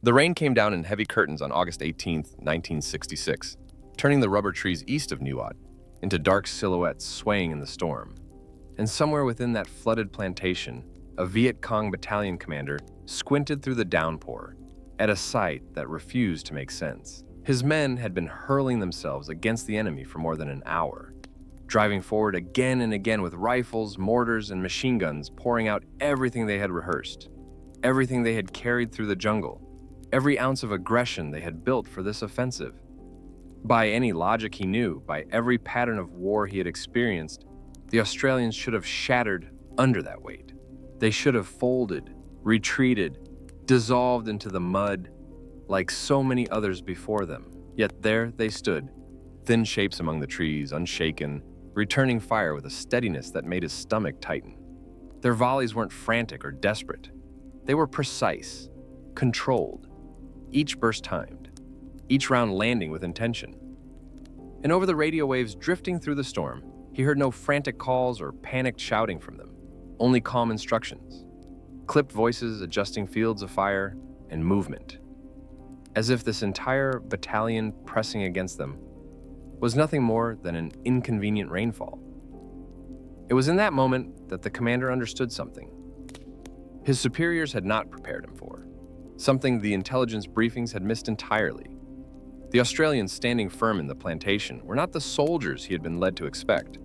The rain came down in heavy curtains on August 18, 1966, turning the rubber trees east of Nuat into dark silhouettes swaying in the storm. And somewhere within that flooded plantation, a Viet Cong battalion commander squinted through the downpour at a sight that refused to make sense. His men had been hurling themselves against the enemy for more than an hour, driving forward again and again with rifles, mortars, and machine guns, pouring out everything they had rehearsed, everything they had carried through the jungle, every ounce of aggression they had built for this offensive. By any logic he knew, by every pattern of war he had experienced, the Australians should have shattered under that weight. They should have folded, retreated, dissolved into the mud like so many others before them. Yet there they stood, thin shapes among the trees, unshaken, returning fire with a steadiness that made his stomach tighten. Their volleys weren't frantic or desperate. They were precise, controlled, each burst timed, each round landing with intention. And over the radio waves drifting through the storm, he heard no frantic calls or panicked shouting from them, only calm instructions, clipped voices adjusting fields of fire and movement, as if this entire battalion pressing against them was nothing more than an inconvenient rainfall. It was in that moment that the commander understood something his superiors had not prepared him for, something the intelligence briefings had missed entirely. The Australians standing firm in the plantation were not the soldiers he had been led to expect.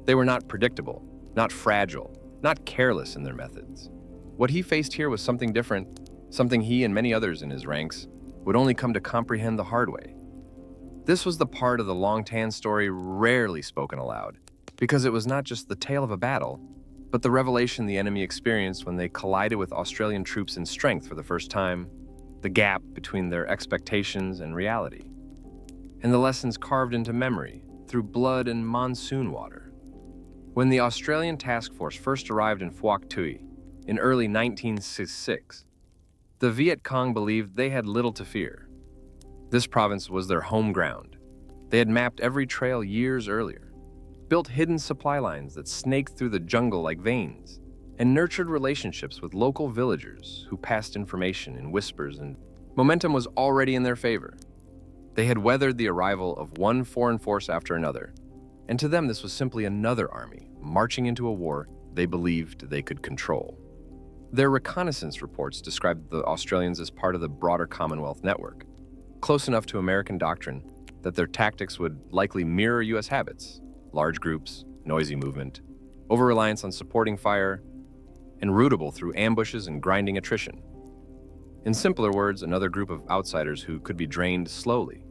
They were not predictable, not fragile, not careless in their methods. What he faced here was something different, something he and many others in his ranks would only come to comprehend the hard way. This was the part of the Long Tan story rarely spoken aloud, because it was not just the tale of a battle, but the revelation the enemy experienced when they collided with Australian troops in strength for the first time, the gap between their expectations and reality, and the lessons carved into memory through blood and monsoon water. When the Australian task force first arrived in Phuoc Tuy in early 1966, the Viet Cong believed they had little to fear. This province was their home ground. They had mapped every trail years earlier, built hidden supply lines that snaked through the jungle like veins, and nurtured relationships with local villagers who passed information in whispers, and momentum was already in their favor. They had weathered the arrival of one foreign force after another, and to them this was simply another army marching into a war they believed they could control. Their reconnaissance reports described the Australians as part of the broader Commonwealth network, close enough to American doctrine that their tactics would likely mirror U.S. habits: large groups, noisy movement, over-reliance on supporting fire, and rootable through ambushes and grinding attrition. In simpler words, another group of outsiders who could be drained slowly.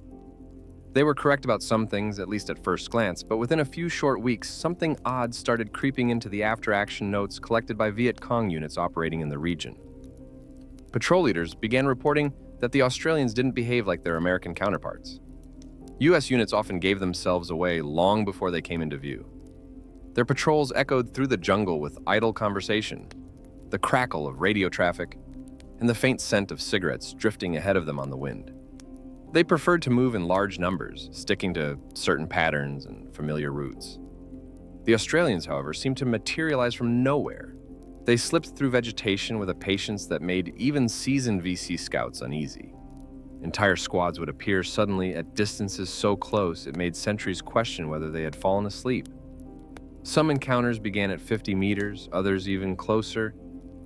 They were correct about some things, at least at first glance, but within a few short weeks, something odd started creeping into the after-action notes collected by Viet Cong units operating in the region. Patrol leaders began reporting that the Australians didn't behave like their American counterparts. U.S. units often gave themselves away long before they came into view. Their patrols echoed through the jungle with idle conversation, the crackle of radio traffic, and the faint scent of cigarettes drifting ahead of them on the wind. They preferred to move in large numbers, sticking to certain patterns and familiar routes. The Australians, however, seemed to materialize from nowhere. They slipped through vegetation with a patience that made even seasoned VC scouts uneasy. Entire squads would appear suddenly at distances so close it made sentries question whether they had fallen asleep. Some encounters began at 50 meters, others even closer,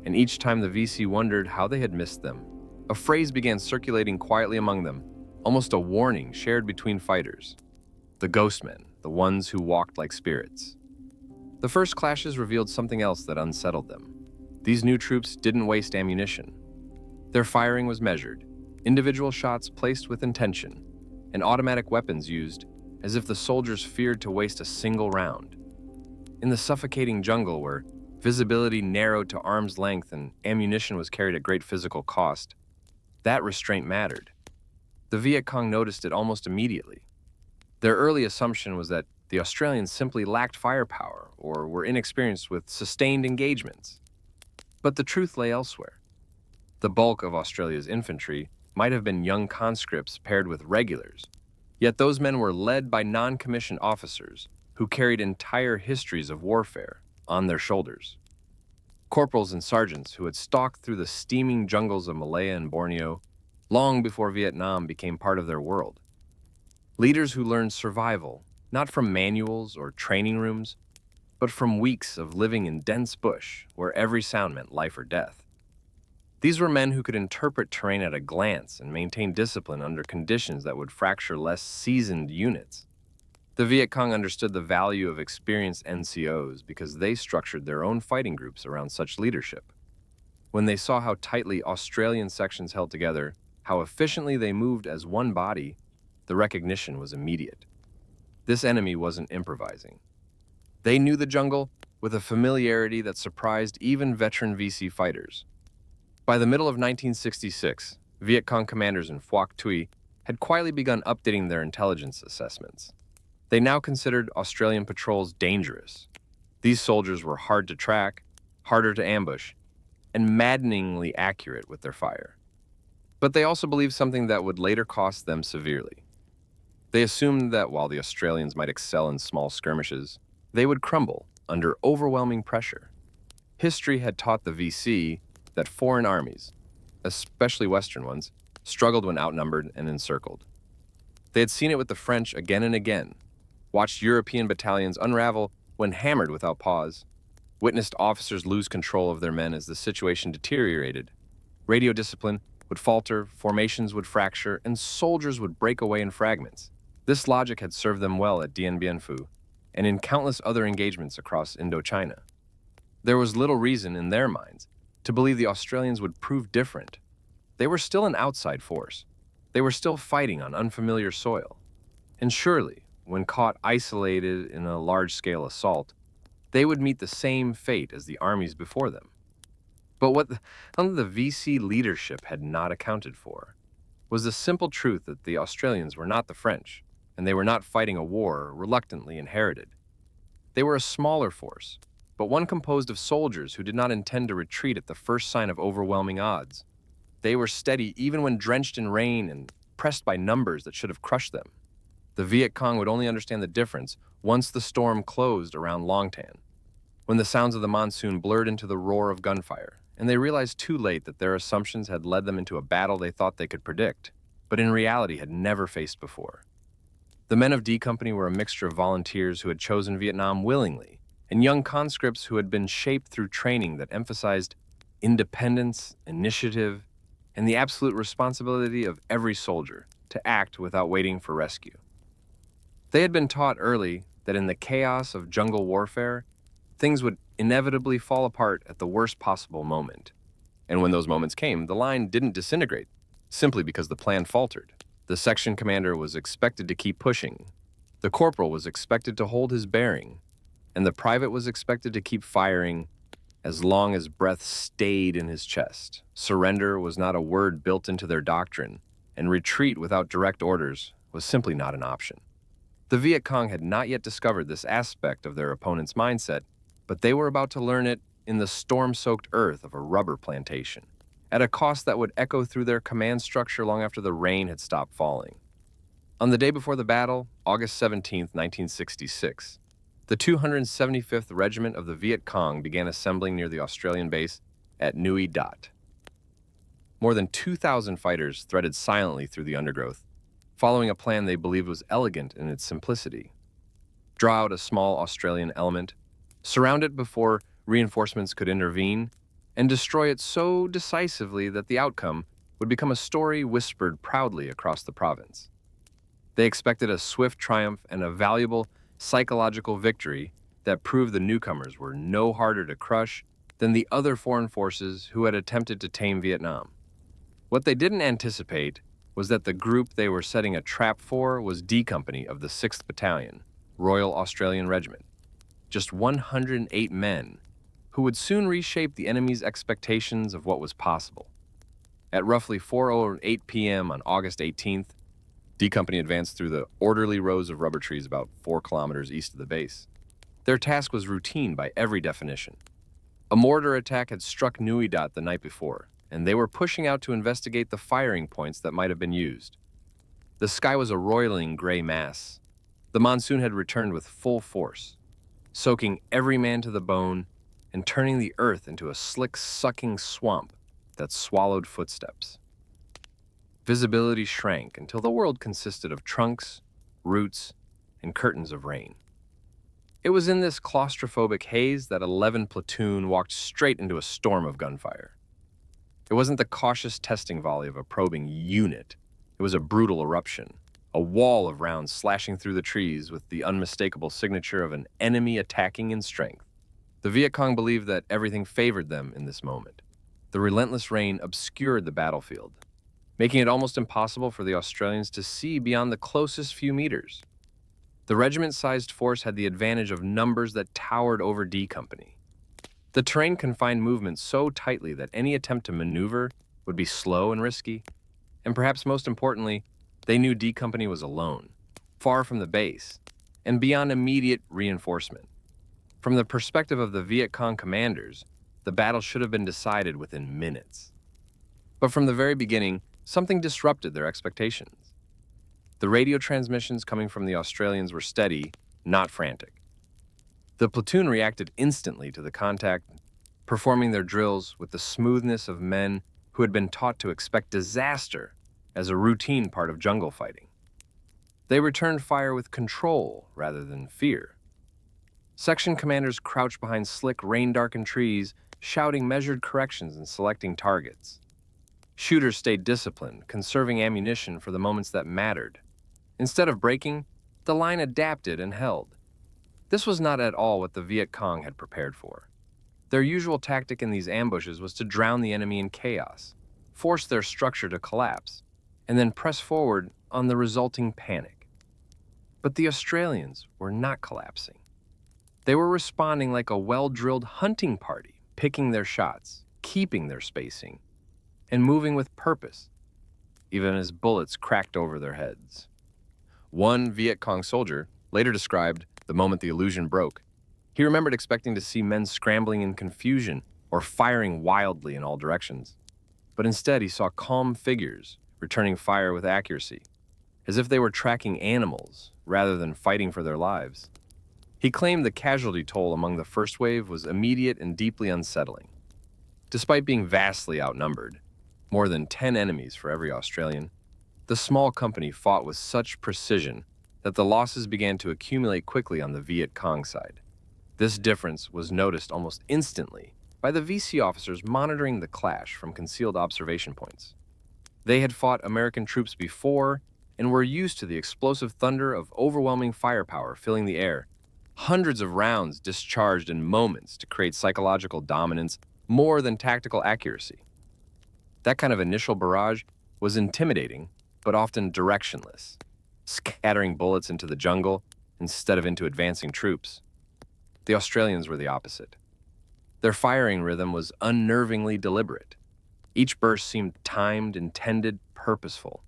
and each time the VC wondered how they had missed them. A phrase began circulating quietly among them, almost a warning shared between fighters. The ghost men, the ones who walked like spirits. The first clashes revealed something else that unsettled them. These new troops didn't waste ammunition. Their firing was measured, individual shots placed with intention, and automatic weapons used as if the soldiers feared to waste a single round. In the suffocating jungle where visibility narrowed to arm's length and ammunition was carried at great physical cost, that restraint mattered. The Viet Cong noticed it almost immediately. Their early assumption was that the Australians simply lacked firepower or were inexperienced with sustained engagements. But the truth lay elsewhere. The bulk of Australia's infantry might have been young conscripts paired with regulars, yet those men were led by non-commissioned officers who carried entire histories of warfare on their shoulders. Corporals and sergeants who had stalked through the steaming jungles of Malaya and Borneo, long before Vietnam became part of their world. Leaders who learned survival, not from manuals or training rooms, but from weeks of living in dense bush where every sound meant life or death. These were men who could interpret terrain at a glance and maintain discipline under conditions that would fracture less seasoned units. The Viet Cong understood the value of experienced NCOs because they structured their own fighting groups around such leadership. When they saw how tightly Australian sections held together, how efficiently they moved as one body, the recognition was immediate. This enemy wasn't improvising. They knew the jungle with a familiarity that surprised even veteran VC fighters. By the middle of 1966, Viet Cong commanders in Phuoc Tuy had quietly begun updating their intelligence assessments. They now considered Australian patrols dangerous. These soldiers were hard to track, harder to ambush, and maddeningly accurate with their fire. But they also believed something that would later cost them severely. They assumed that while the Australians might excel in small skirmishes, they would crumble under overwhelming pressure. History had taught the VC that foreign armies, especially Western ones, struggled when outnumbered and encircled. They had seen it with the French again and again, watched European battalions unravel when hammered without pause, witnessed officers lose control of their men as the situation deteriorated. Radio discipline would falter, formations would fracture, and soldiers would break away in fragments. This logic had served them well at Dien Bien Phu and in countless other engagements across Indochina. There was little reason in their minds to believe the Australians would prove different. They were still an outside force. They were still fighting on unfamiliar soil. And surely, when caught isolated in a large-scale assault, they would meet the same fate as the armies before them. But what the VC leadership had not accounted for was the simple truth that the Australians were not the French, and they were not fighting a war reluctantly inherited. They were a smaller force, but one composed of soldiers who did not intend to retreat at the first sign of overwhelming odds. They were steady even when drenched in rain and pressed by numbers that should have crushed them. The Viet Cong would only understand the difference once the storm closed around Long Tan, when the sounds of the monsoon blurred into the roar of gunfire, and they realized too late that their assumptions had led them into a battle they thought they could predict, but in reality had never faced before. The men of D Company were a mixture of volunteers who had chosen Vietnam willingly, and young conscripts who had been shaped through training that emphasized independence, initiative, and the absolute responsibility of every soldier to act without waiting for rescue. They had been taught early that in the chaos of jungle warfare, things would inevitably fall apart at the worst possible moment. And when those moments came, the line didn't disintegrate, simply because the plan faltered. The section commander was expected to keep pushing. The corporal was expected to hold his bearing, and the private was expected to keep firing as long as breath stayed in his chest. Surrender was not a word built into their doctrine, and retreat without direct orders was simply not an option. The Viet Cong had not yet discovered this aspect of their opponent's mindset, but they were about to learn it in the storm-soaked earth of a rubber plantation, at a cost that would echo through their command structure long after the rain had stopped falling. On the day before the battle, August 17, 1966, the 275th Regiment of the Viet Cong began assembling near the Australian base at Nui Dat. More than 2,000 fighters threaded silently through the undergrowth, following a plan they believed was elegant in its simplicity. Draw out a small Australian element, surround it before reinforcements could intervene, and destroy it so decisively that the outcome would become a story whispered proudly across the province. They expected a swift triumph and a valuable psychological victory that proved the newcomers were no harder to crush than the other foreign forces who had attempted to tame Vietnam. What they didn't anticipate was that the group they were setting a trap for was D Company of the 6th Battalion, Royal Australian Regiment. Just 108 men who would soon reshape the enemy's expectations of what was possible. At roughly 4:08 p.m. on August 18th, D Company advanced through the orderly rows of rubber trees about 4 kilometers east of the base. Their task was routine by every definition. A mortar attack had struck Nui Dat the night before, and they were pushing out to investigate the firing points that might have been used. The sky was a roiling gray mass. The monsoon had returned with full force, soaking every man to the bone and turning the earth into a slick, sucking swamp that swallowed footsteps. Visibility shrank until the world consisted of trunks, roots, and curtains of rain. It was in this claustrophobic haze that 11 platoon walked straight into a storm of gunfire. It wasn't the cautious testing volley of a probing unit. It was a brutal eruption, a wall of rounds slashing through the trees with the unmistakable signature of an enemy attacking in strength. The Viet Cong believed that everything favored them in this moment. The relentless rain obscured the battlefield, making it almost impossible for the Australians to see beyond the closest few meters. The regiment-sized force had the advantage of numbers that towered over D Company. The terrain confined movement so tightly that any attempt to maneuver would be slow and risky, and perhaps most importantly, they knew D Company was alone, far from the base, and beyond immediate reinforcement. From the perspective of the Viet Cong commanders, the battle should have been decided within minutes. But from the very beginning, something disrupted their expectations. The radio transmissions coming from the Australians were steady, not frantic. The platoon reacted instantly to the contact, performing their drills with the smoothness of men who had been taught to expect disaster as a routine part of jungle fighting. They returned fire with control rather than fear. Section commanders crouched behind slick, rain-darkened trees, shouting measured corrections and selecting targets. Shooters stayed disciplined, conserving ammunition for the moments that mattered. Instead of breaking, the line adapted and held. This was not at all what the Viet Cong had prepared for. Their usual tactic in these ambushes was to drown the enemy in chaos, force their structure to collapse, and then press forward on the resulting panic. But the Australians were not collapsing. They were responding like a well-drilled hunting party, picking their shots, keeping their spacing, and moving with purpose, even as bullets cracked over their heads. One Viet Cong soldier later described the moment the illusion broke. He remembered expecting to see men scrambling in confusion or firing wildly in all directions. But instead, he saw calm figures returning fire with accuracy, as if they were tracking animals rather than fighting for their lives. He claimed the casualty toll among the first wave was immediate and deeply unsettling. Despite being vastly outnumbered, more than 10 enemies for every Australian, the small company fought with such precision that the losses began to accumulate quickly on the Viet Cong side. This difference was noticed almost instantly by the VC officers monitoring the clash from concealed observation points. They had fought American troops before and were used to the explosive thunder of overwhelming firepower filling the air, hundreds of rounds discharged in moments to create psychological dominance more than tactical accuracy. That kind of initial barrage was intimidating, but often directionless, scattering bullets into the jungle instead of into advancing troops. The Australians were the opposite. Their firing rhythm was unnervingly deliberate. Each burst seemed timed, intended, purposeful.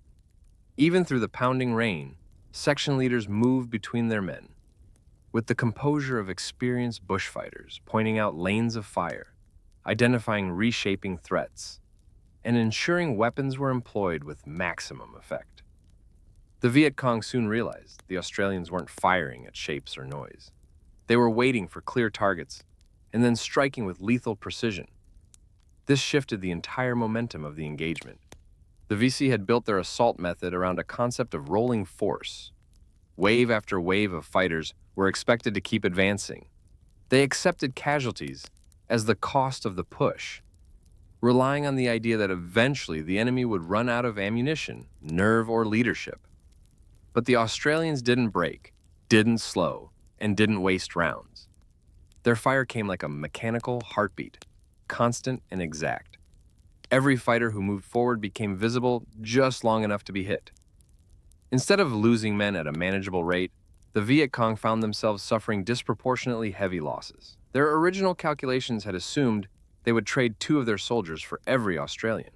Even through the pounding rain, section leaders moved between their men, with the composure of experienced bushfighters, pointing out lanes of fire, identifying reshaping threats, and ensuring weapons were employed with maximum effect. The Viet Cong soon realized the Australians weren't firing at shapes or noise. They were waiting for clear targets and then striking with lethal precision. This shifted the entire momentum of the engagement. The VC had built their assault method around a concept of rolling force. Wave after wave of fighters were expected to keep advancing. They accepted casualties as the cost of the push, relying on the idea that eventually the enemy would run out of ammunition, nerve, or leadership. But the Australians didn't break, didn't slow, and didn't waste rounds. Their fire came like a mechanical heartbeat, constant and exact. Every fighter who moved forward became visible just long enough to be hit. Instead of losing men at a manageable rate, the Viet Cong found themselves suffering disproportionately heavy losses. Their original calculations had assumed they would trade 2 of their soldiers for every Australian.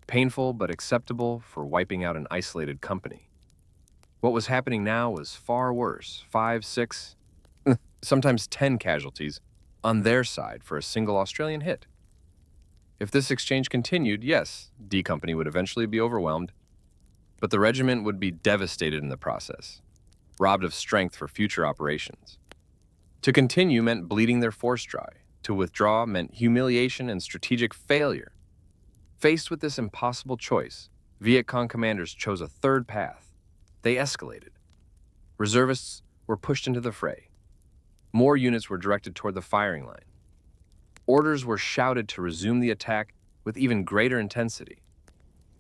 Painful but acceptable for wiping out an isolated company. What was happening now was far worse, 5, 6, sometimes 10 casualties on their side for a single Australian hit. If this exchange continued, yes, D Company would eventually be overwhelmed, but the regiment would be devastated in the process, robbed of strength for future operations. To continue meant bleeding their force dry. To withdraw meant humiliation and strategic failure. Faced with this impossible choice, Viet Cong commanders chose a third path. They escalated. Reservists were pushed into the fray. More units were directed toward the firing line. Orders were shouted to resume the attack with even greater intensity.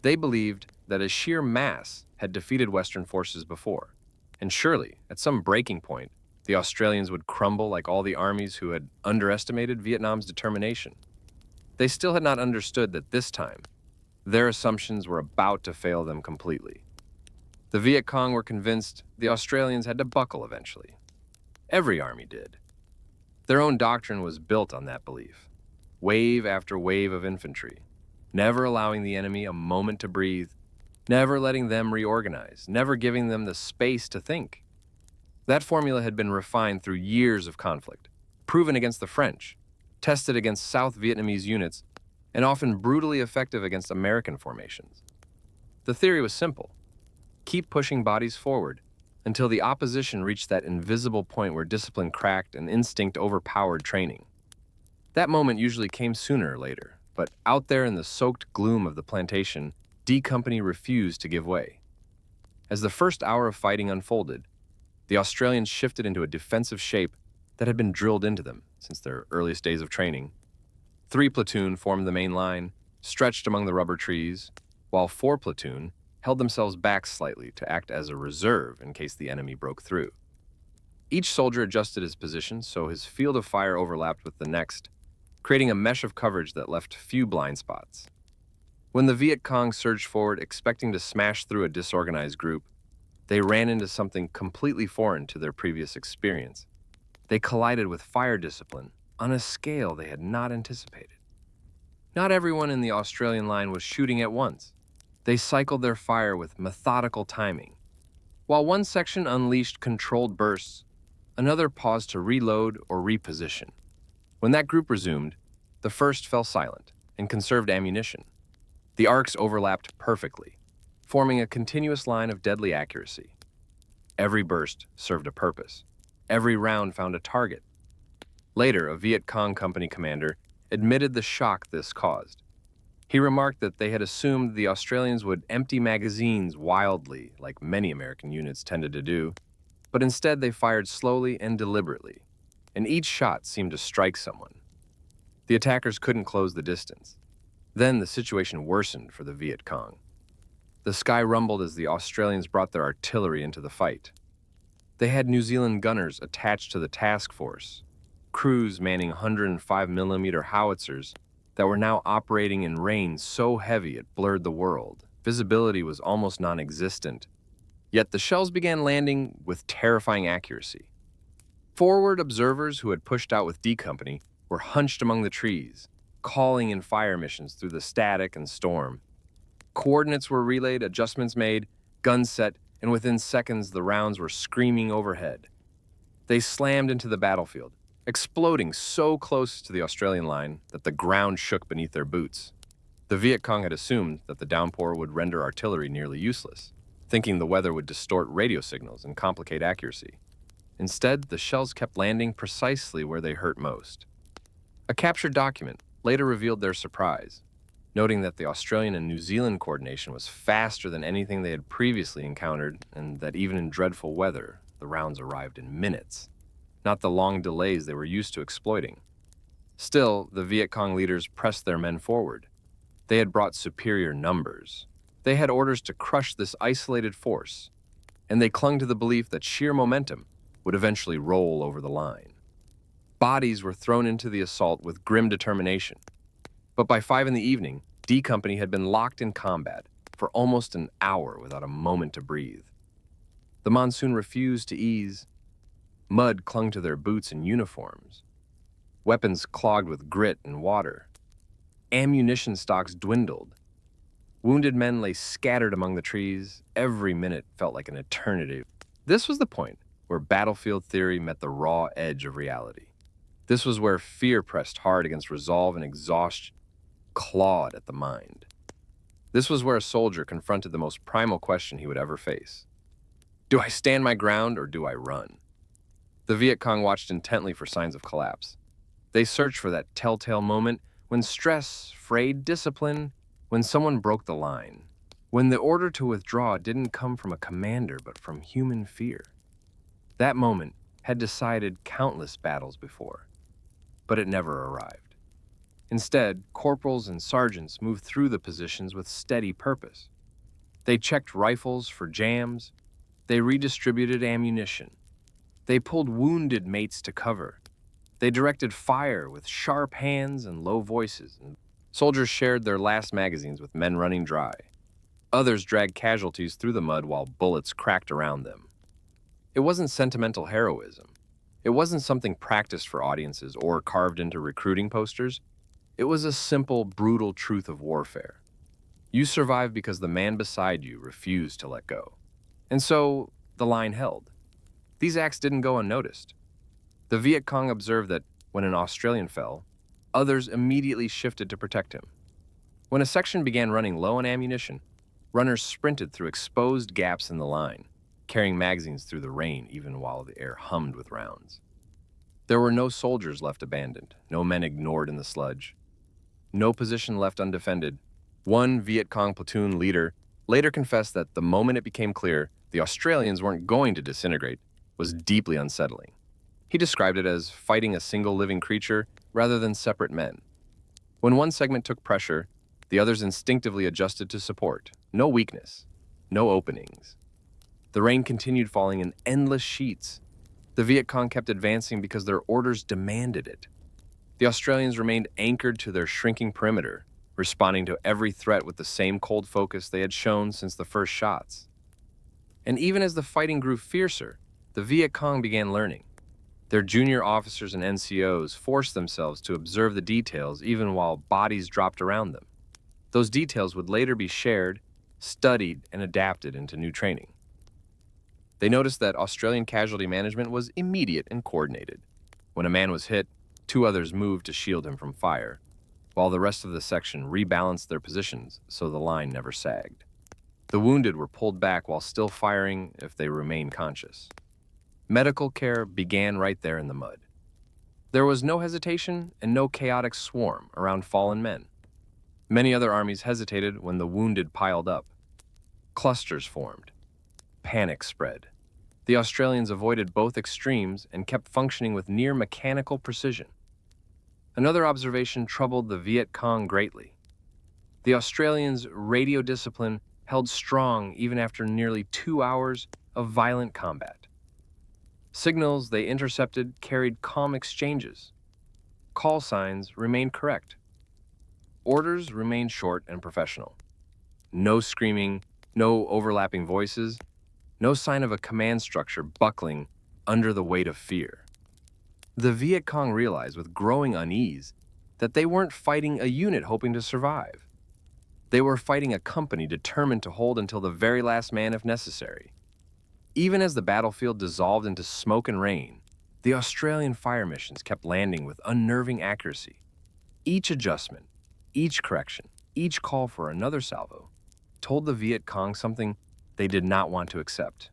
They believed that a sheer mass had defeated Western forces before, and surely, at some breaking point, the Australians would crumble like all the armies who had underestimated Vietnam's determination. They still had not understood that this time, their assumptions were about to fail them completely. The Viet Cong were convinced the Australians had to buckle eventually. Every army did. Their own doctrine was built on that belief. Wave after wave of infantry, never allowing the enemy a moment to breathe, never letting them reorganize, never giving them the space to think. That formula had been refined through years of conflict, proven against the French, tested against South Vietnamese units, and often brutally effective against American formations. The theory was simple. Keep pushing bodies forward until the opposition reached that invisible point where discipline cracked and instinct overpowered training. That moment usually came sooner or later, but out there in the soaked gloom of the plantation, D Company refused to give way. As the first hour of fighting unfolded, the Australians shifted into a defensive shape that had been drilled into them since their earliest days of training. 3 platoon formed the main line, stretched among the rubber trees, while 4 platoon held themselves back slightly to act as a reserve in case the enemy broke through. Each soldier adjusted his position so his field of fire overlapped with the next, creating a mesh of coverage that left few blind spots. When the Viet Cong surged forward expecting to smash through a disorganized group, they ran into something completely foreign to their previous experience. They collided with fire discipline on a scale they had not anticipated. Not everyone in the Australian line was shooting at once. They cycled their fire with methodical timing. While one section unleashed controlled bursts, another paused to reload or reposition. When that group resumed, the first fell silent and conserved ammunition. The arcs overlapped perfectly, forming a continuous line of deadly accuracy. Every burst served a purpose. Every round found a target. Later, a Viet Cong company commander admitted the shock this caused. He remarked that they had assumed the Australians would empty magazines wildly, like many American units tended to do, but instead they fired slowly and deliberately, and each shot seemed to strike someone. The attackers couldn't close the distance. Then the situation worsened for the Viet Cong. The sky rumbled as the Australians brought their artillery into the fight. They had New Zealand gunners attached to the task force, crews manning 105mm howitzers that were now operating in rain so heavy it blurred the world. Visibility was almost non-existent. Yet the shells began landing with terrifying accuracy. Forward observers who had pushed out with D Company were hunched among the trees, calling in fire missions through the static and storm. Coordinates were relayed, adjustments made, guns set, and within seconds the rounds were screaming overhead. They slammed into the battlefield, exploding so close to the Australian line that the ground shook beneath their boots. The Viet Cong had assumed that the downpour would render artillery nearly useless, thinking the weather would distort radio signals and complicate accuracy. Instead, the shells kept landing precisely where they hurt most. A captured document later revealed their surprise, noting that the Australian and New Zealand coordination was faster than anything they had previously encountered, and that even in dreadful weather, the rounds arrived in minutes, not the long delays they were used to exploiting. Still, the Viet Cong leaders pressed their men forward. They had brought superior numbers. They had orders to crush this isolated force, and they clung to the belief that sheer momentum would eventually roll over the line. Bodies were thrown into the assault with grim determination. But by 5 in the evening, D Company had been locked in combat for almost an hour without a moment to breathe. The monsoon refused to ease. Mud clung to their boots and uniforms. Weapons clogged with grit and water. Ammunition stocks dwindled. Wounded men lay scattered among the trees. Every minute felt like an eternity. This was the point where battlefield theory met the raw edge of reality. This was where fear pressed hard against resolve and exhaustion clawed at the mind. This was where a soldier confronted the most primal question he would ever face. Do I stand my ground or do I run? The Viet Cong watched intently for signs of collapse. They searched for that telltale moment when stress frayed discipline, when someone broke the line. when the order to withdraw didn't come from a commander but from human fear. That moment had decided countless battles before, but it never arrived. Instead, corporals and sergeants moved through the positions with steady purpose. They checked rifles for jams, they redistributed ammunition, they pulled wounded mates to cover, they directed fire with sharp hands and low voices, and soldiers shared their last magazines with men running dry. Others dragged casualties through the mud while bullets cracked around them. It wasn't sentimental heroism. It wasn't something practiced for audiences or carved into recruiting posters. It was a simple, brutal truth of warfare. You survived because the man beside you refused to let go. And so, the line held. These acts didn't go unnoticed. The Viet Cong observed that when an Australian fell, others immediately shifted to protect him. When a section began running low on ammunition, runners sprinted through exposed gaps in the line, carrying magazines through the rain even while the air hummed with rounds. There were no soldiers left abandoned, no men ignored in the sludge, no position left undefended. One Viet Cong platoon leader later confessed that the moment it became clear the Australians weren't going to disintegrate was deeply unsettling. He described it as fighting a single living creature rather than separate men. When one segment took pressure, the others instinctively adjusted to support. No weakness, no openings. The rain continued falling in endless sheets. The Viet Cong kept advancing because their orders demanded it. The Australians remained anchored to their shrinking perimeter, responding to every threat with the same cold focus they had shown since the first shots. And even as the fighting grew fiercer, the Viet Cong began learning. Their junior officers and NCOs forced themselves to observe the details even while bodies dropped around them. Those details would later be shared, studied, and adapted into new training. They noticed that Australian casualty management was immediate and coordinated. When a man was hit, 2 others moved to shield him from fire, while the rest of the section rebalanced their positions so the line never sagged. The wounded were pulled back while still firing if they remained conscious. Medical care began right there in the mud. There was no hesitation and no chaotic swarm around fallen men. Many other armies hesitated when the wounded piled up. Clusters formed. Panic spread. The Australians avoided both extremes and kept functioning with near mechanical precision. Another observation troubled the Viet Cong greatly. The Australians' radio discipline held strong even after nearly 2 hours of violent combat. Signals they intercepted carried calm exchanges. Call signs remained correct. Orders remained short and professional. No screaming, no overlapping voices, no sign of a command structure buckling under the weight of fear. The Viet Cong realized with growing unease that they weren't fighting a unit hoping to survive. They were fighting a company determined to hold until the very last man if necessary. Even as the battlefield dissolved into smoke and rain, the Australian fire missions kept landing with unnerving accuracy. Each adjustment, each correction, each call for another salvo told the Viet Cong something they did not want to accept.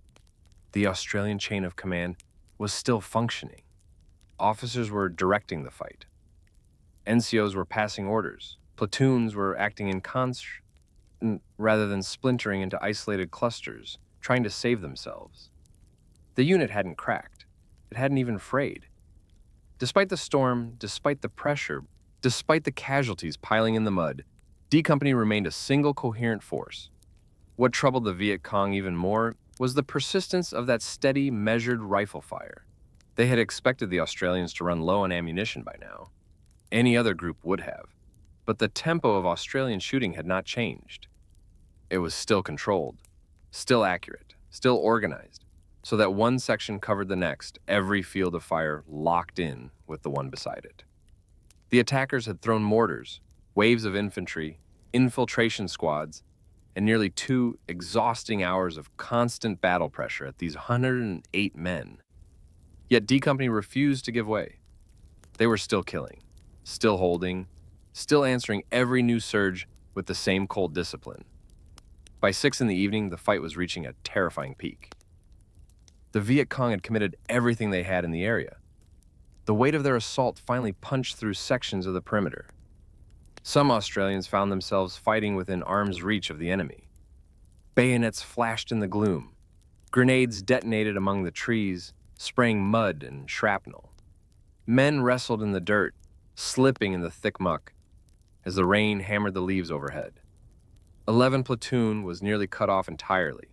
The Australian chain of command was still functioning. Officers were directing the fight. NCOs were passing orders. Platoons were acting in concert rather than splintering into isolated clusters, trying to save themselves. The unit hadn't cracked. It hadn't even frayed. Despite the storm, despite the pressure, despite the casualties piling in the mud, D Company remained a single coherent force. What troubled the Viet Cong even more was the persistence of that steady, measured rifle fire. They had expected the Australians to run low on ammunition by now. Any other group would have. But the tempo of Australian shooting had not changed. It was still controlled, still accurate, still organized, so that one section covered the next, every field of fire locked in with the one beside it. The attackers had thrown mortars, waves of infantry, infiltration squads, and nearly 2 exhausting hours of constant battle pressure at these 108 men. Yet D Company refused to give way. They were still killing, still holding, still answering every new surge with the same cold discipline. By 6 in the evening, the fight was reaching a terrifying peak. The Viet Cong had committed everything they had in the area. The weight of their assault finally punched through sections of the perimeter. Some Australians found themselves fighting within arm's reach of the enemy. Bayonets flashed in the gloom. Grenades detonated among the trees, spraying mud and shrapnel. Men wrestled in the dirt, slipping in the thick muck as the rain hammered the leaves overhead. 11 platoon was nearly cut off entirely,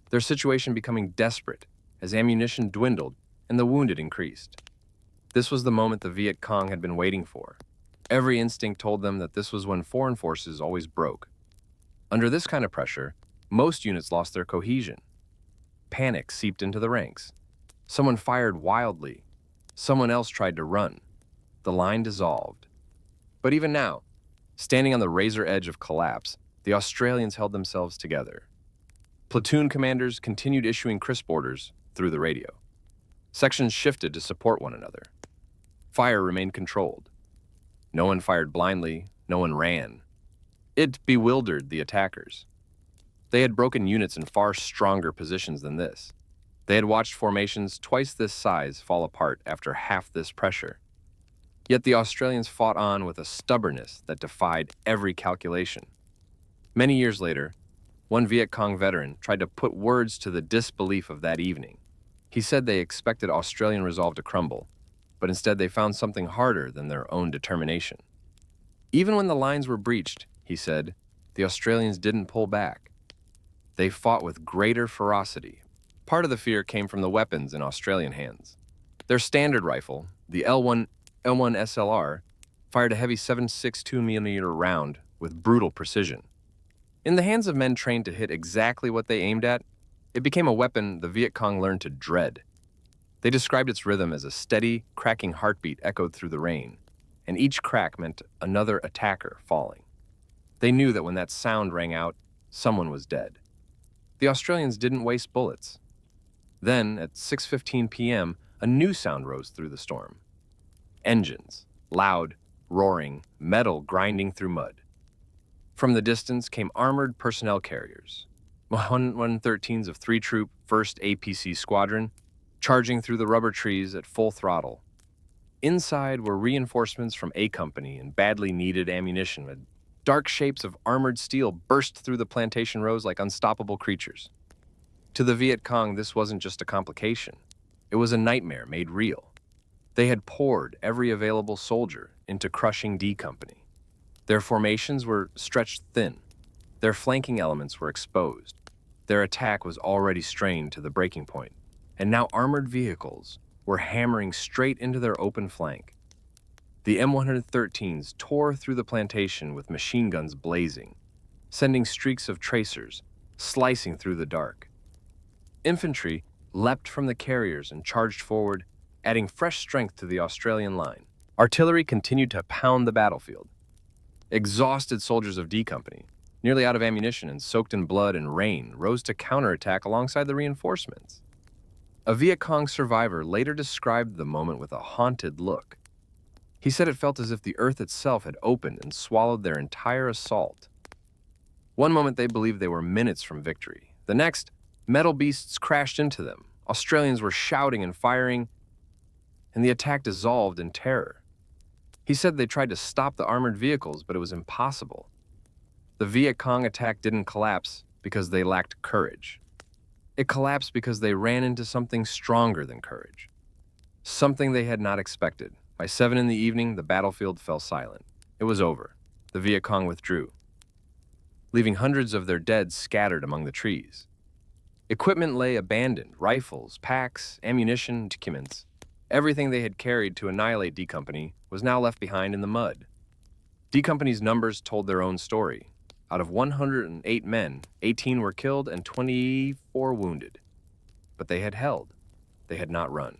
their situation becoming desperate as ammunition dwindled and the wounded increased. This was the moment the Viet Cong had been waiting for. Every instinct told them that this was when foreign forces always broke. Under this kind of pressure, most units lost their cohesion. Panic seeped into the ranks. Someone fired wildly. Someone else tried to run. The line dissolved. But even now, standing on the razor edge of collapse, the Australians held themselves together. Platoon commanders continued issuing crisp orders through the radio. Sections shifted to support one another. Fire remained controlled. No one fired blindly, no one ran. It bewildered the attackers. They had broken units in far stronger positions than this. They had watched formations twice this size fall apart after half this pressure. Yet the Australians fought on with a stubbornness that defied every calculation. Many years later, one Viet Cong veteran tried to put words to the disbelief of that evening. He said they expected Australian resolve to crumble, but instead they found something harder than their own determination. Even when the lines were breached, he said, the Australians didn't pull back. They fought with greater ferocity. Part of the fear came from the weapons in Australian hands. Their standard rifle, the L1 SLR, fired a heavy 7.62mm round with brutal precision. In the hands of men trained to hit exactly what they aimed at, it became a weapon the Viet Cong learned to dread. They described its rhythm as a steady, cracking heartbeat echoed through the rain, and each crack meant another attacker falling. They knew that when that sound rang out, someone was dead. The Australians didn't waste bullets. Then, at 6:15 p.m., a new sound rose through the storm. Engines, loud, roaring, metal grinding through mud. From the distance came armored personnel carriers, 113s of 3-troop 1st APC Squadron, charging through the rubber trees at full throttle. Inside were reinforcements from A Company and badly needed ammunition. Dark shapes of armored steel burst through the plantation rows like unstoppable creatures. To the Viet Cong, this wasn't just a complication. It was a nightmare made real. They had poured every available soldier into crushing D Company. Their formations were stretched thin. Their flanking elements were exposed. Their attack was already strained to the breaking point, and now armored vehicles were hammering straight into their open flank. The M113s tore through the plantation with machine guns blazing, sending streaks of tracers slicing through the dark. Infantry leapt from the carriers and charged forward, adding fresh strength to the Australian line. Artillery continued to pound the battlefield. Exhausted soldiers of D Company, nearly out of ammunition and soaked in blood and rain, rose to counterattack alongside the reinforcements. A Viet Cong survivor later described the moment with a haunted look. He said it felt as if the earth itself had opened and swallowed their entire assault. One moment they believed they were minutes from victory. The next, metal beasts crashed into them. Australians were shouting and firing, and the attack dissolved in terror. He said they tried to stop the armored vehicles, but it was impossible. The Viet Cong attack didn't collapse because they lacked courage. It collapsed because they ran into something stronger than courage. Something they had not expected. By 7 in the evening, the battlefield fell silent. It was over. The Viet Cong withdrew, leaving hundreds of their dead scattered among the trees. Equipment lay abandoned, rifles, packs, ammunition, documents. Everything they had carried to annihilate D Company was now left behind in the mud. D Company's numbers told their own story. Out of 108 men, 18 were killed and 24 wounded. But they had held. They had not run.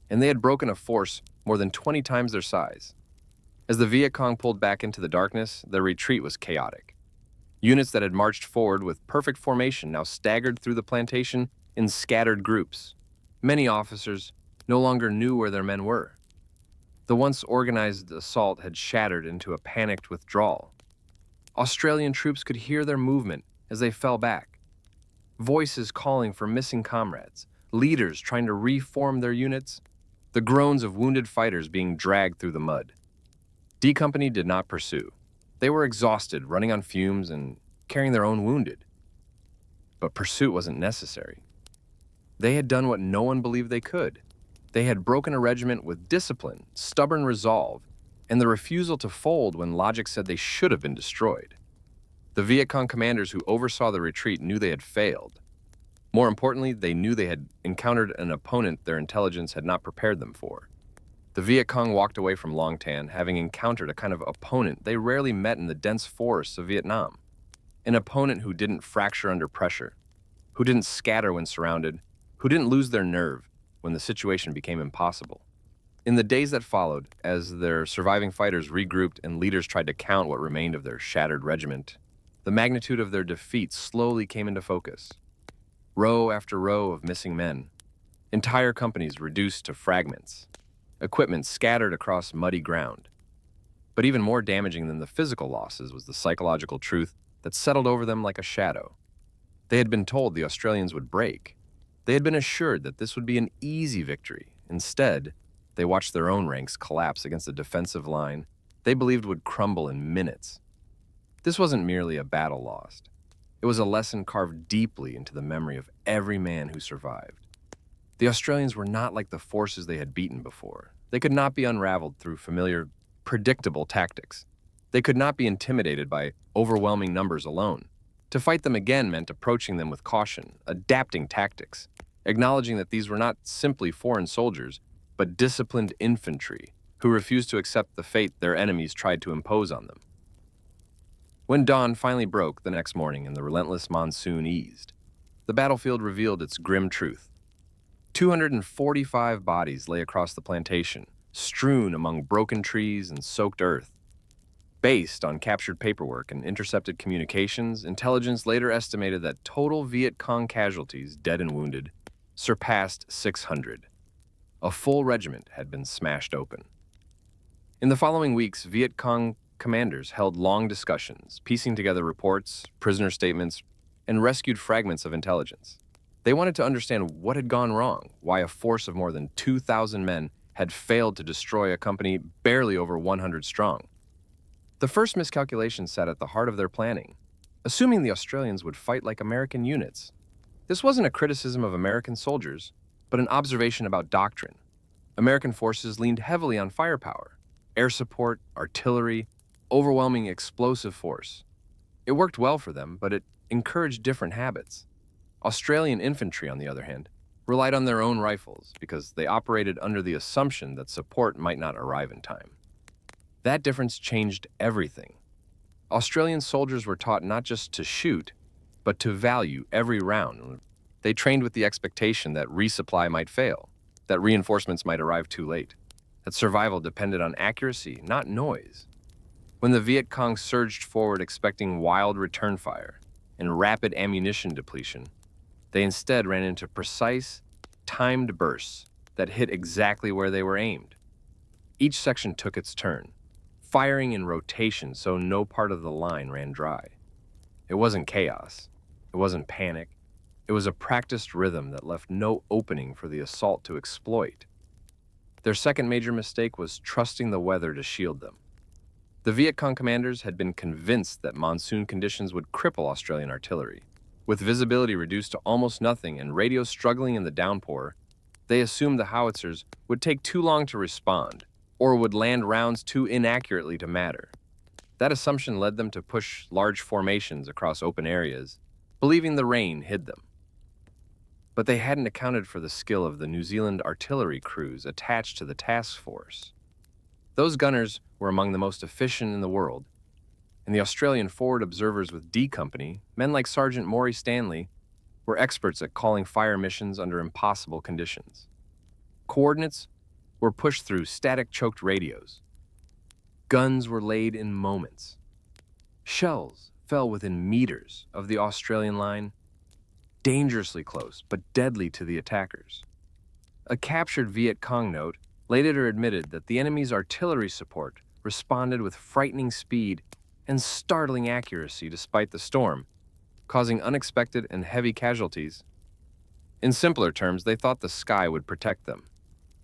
And they had broken a force more than 20 times their size. As the Viet Cong pulled back into the darkness, their retreat was chaotic. Units that had marched forward with perfect formation now staggered through the plantation in scattered groups. Many officers no longer knew where their men were. The once organized assault had shattered into a panicked withdrawal. Australian troops could hear their movement as they fell back. Voices calling for missing comrades, leaders trying to reform their units, the groans of wounded fighters being dragged through the mud. D Company did not pursue. They were exhausted, running on fumes and carrying their own wounded. but pursuit wasn't necessary. They had done what no one believed they could. They had broken a regiment with discipline, stubborn resolve, and the refusal to fold when logic said they should have been destroyed. The Viet Cong commanders who oversaw the retreat knew they had failed. More importantly, they knew they had encountered an opponent their intelligence had not prepared them for. The Viet Cong walked away from Long Tan having encountered a kind of opponent they rarely met in the dense forests of Vietnam. An opponent who didn't fracture under pressure, who didn't scatter when surrounded, who didn't lose their nerve when the situation became impossible. In the days that followed, as their surviving fighters regrouped and leaders tried to count what remained of their shattered regiment, the magnitude of their defeat slowly came into focus. Row after row of missing men, entire companies reduced to fragments, equipment scattered across muddy ground. But even more damaging than the physical losses was the psychological truth that settled over them like a shadow. They had been told the Australians would break. They had been assured that this would be an easy victory. Instead, they watched their own ranks collapse against a defensive line they believed would crumble in minutes. This wasn't merely a battle lost. It was a lesson carved deeply into the memory of every man who survived. The Australians were not like the forces they had beaten before. They could not be unraveled through familiar, predictable tactics. They could not be intimidated by overwhelming numbers alone. To fight them again meant approaching them with caution, adapting tactics, acknowledging that these were not simply foreign soldiers, but disciplined infantry who refused to accept the fate their enemies tried to impose on them. When dawn finally broke the next morning and the relentless monsoon eased, the battlefield revealed its grim truth. 245 bodies lay across the plantation, strewn among broken trees and soaked earth. Based on captured paperwork and intercepted communications, intelligence later estimated that total Viet Cong casualties, dead and wounded, surpassed 600. A full regiment had been smashed open. In the following weeks, Viet Cong commanders held long discussions, piecing together reports, prisoner statements, and rescued fragments of intelligence. They wanted to understand what had gone wrong, why a force of more than 2,000 men had failed to destroy a company barely over 100 strong. The first miscalculation sat at the heart of their planning, assuming the Australians would fight like American units. This wasn't a criticism of American soldiers, but an observation about doctrine. American forces leaned heavily on firepower, air support, artillery, overwhelming explosive force. It worked well for them, but it encouraged different habits. Australian infantry, on the other hand, relied on their own rifles because they operated under the assumption that support might not arrive in time. That difference changed everything. Australian soldiers were taught not just to shoot, but to value every round. They trained with the expectation that resupply might fail, that reinforcements might arrive too late, that survival depended on accuracy, not noise. When the Viet Cong surged forward expecting wild return fire and rapid ammunition depletion, they instead ran into precise, timed bursts that hit exactly where they were aimed. Each section took its turn, firing in rotation so no part of the line ran dry. It wasn't chaos. It wasn't panic. It was a practiced rhythm that left no opening for the assault to exploit. Their second major mistake was trusting the weather to shield them. The Viet Cong commanders had been convinced that monsoon conditions would cripple Australian artillery. With visibility reduced to almost nothing and radios struggling in the downpour, they assumed the howitzers would take too long to respond, or would land rounds too inaccurately to matter. That assumption led them to push large formations across open areas, believing the rain hid them. But they hadn't accounted for the skill of the New Zealand artillery crews attached to the task force. Those gunners were among the most efficient in the world, and the Australian forward observers with D Company, men like Sergeant Maury Stanley, were experts at calling fire missions under impossible conditions. Coordinates were pushed through static-choked radios. Guns were laid in moments. Shells fell within meters of the Australian line, dangerously close but deadly to the attackers. A captured Viet Cong note later admitted that the enemy's artillery support responded with frightening speed and startling accuracy despite the storm, causing unexpected and heavy casualties. In simpler terms, they thought the sky would protect them.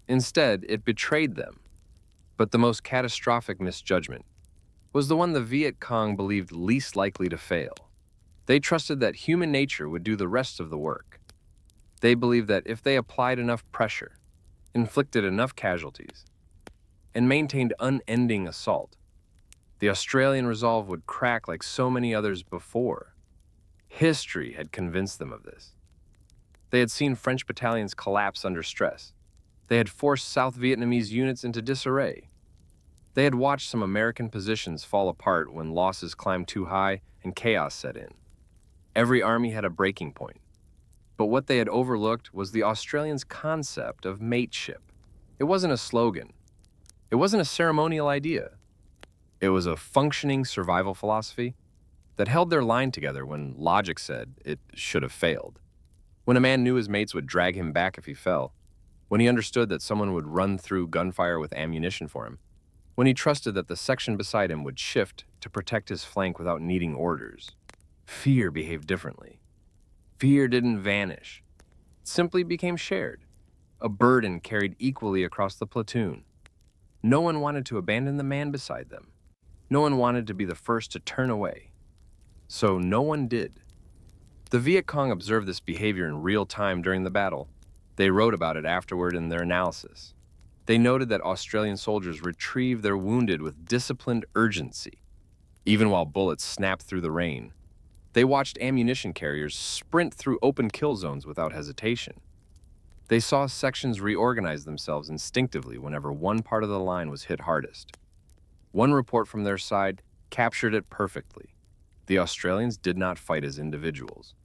Instead, it betrayed them. But the most catastrophic misjudgment was the one the Viet Cong believed least likely to fail. They trusted that human nature would do the rest of the work. They believed that if they applied enough pressure, inflicted enough casualties, and maintained unending assault, the Australian resolve would crack like so many others before. History had convinced them of this. They had seen French battalions collapse under stress. They had forced South Vietnamese units into disarray. They had watched some American positions fall apart when losses climbed too high and chaos set in. Every army had a breaking point. But what they had overlooked was the Australians' concept of mateship. It wasn't a slogan. It wasn't a ceremonial idea. It was a functioning survival philosophy that held their line together when logic said it should have failed. When a man knew his mates would drag him back if he fell, when he understood that someone would run through gunfire with ammunition for him, when he trusted that the section beside him would shift to protect his flank without needing orders, fear behaved differently. Fear didn't vanish. It simply became shared, a burden carried equally across the platoon. No one wanted to abandon the man beside them. No one wanted to be the first to turn away. So no one did. The Viet Cong observed this behavior in real time during the battle. They wrote about it afterward in their analysis. They noted that Australian soldiers retrieved their wounded with disciplined urgency, even while bullets snapped through the rain. They watched ammunition carriers sprint through open kill zones without hesitation. They saw sections reorganize themselves instinctively whenever one part of the line was hit hardest. One report from their side captured it perfectly. The Australians did not fight as individuals.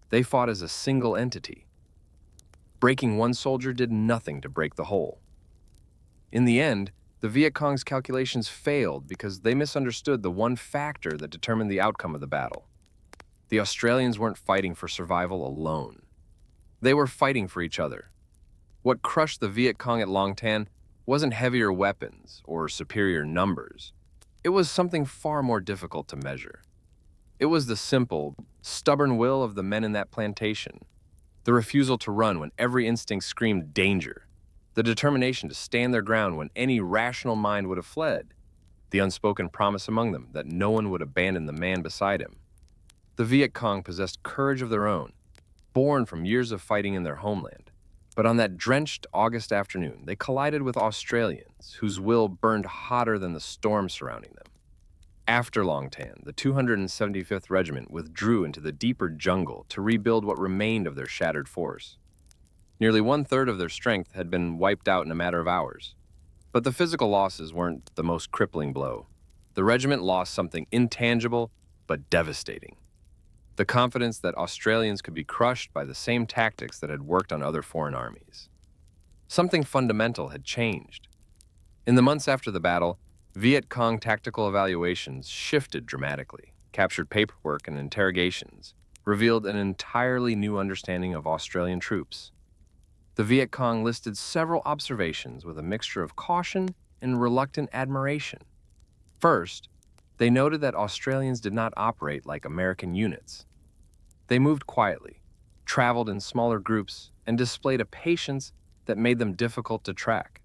They fought as a single entity. Breaking one soldier did nothing to break the whole. In the end, the Viet Cong's calculations failed because they misunderstood the one factor that determined the outcome of the battle. The Australians weren't fighting for survival alone. They were fighting for each other. What crushed the Viet Cong at Long Tan wasn't heavier weapons or superior numbers. It was something far more difficult to measure. It was the simple, stubborn will of the men in that plantation, the refusal to run when every instinct screamed danger, the determination to stand their ground when any rational mind would have fled, the unspoken promise among them that no one would abandon the man beside him. The Viet Cong possessed courage of their own, born from years of fighting in their homeland. But on that drenched August afternoon, they collided with Australians whose will burned hotter than the storm surrounding them. After Long Tan, the 275th Regiment withdrew into the deeper jungle to rebuild what remained of their shattered force. Nearly one-third of their strength had been wiped out in a matter of hours. But the physical losses weren't the most crippling blow. The regiment lost something intangible but devastating: the confidence that Australians could be crushed by the same tactics that had worked on other foreign armies. Something fundamental had changed. In the months after the battle, Viet Cong tactical evaluations shifted dramatically. Captured paperwork and interrogations revealed an entirely new understanding of Australian troops. The Viet Cong listed several observations with a mixture of caution and reluctant admiration. First, they noted that Australians did not operate like American units. They moved quietly, traveled in smaller groups, and displayed a patience that made them difficult to track.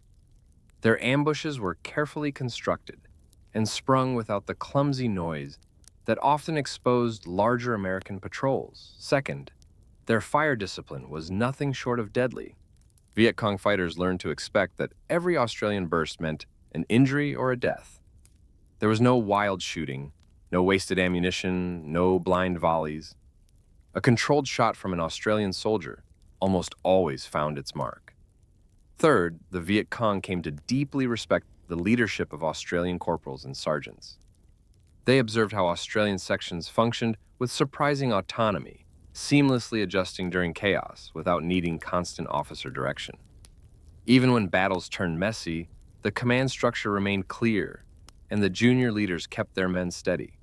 Their ambushes were carefully constructed and sprung without the clumsy noise that often exposed larger American patrols. Second, their fire discipline was nothing short of deadly. Viet Cong fighters learned to expect that every Australian burst meant an injury or a death. There was no wild shooting, no wasted ammunition, no blind volleys. A controlled shot from an Australian soldier almost always found its mark. Third, the Viet Cong came to deeply respect the leadership of Australian corporals and sergeants. They observed how Australian sections functioned with surprising autonomy, seamlessly adjusting during chaos without needing constant officer direction. Even when battles turned messy, the command structure remained clear, and the junior leaders kept their men steady.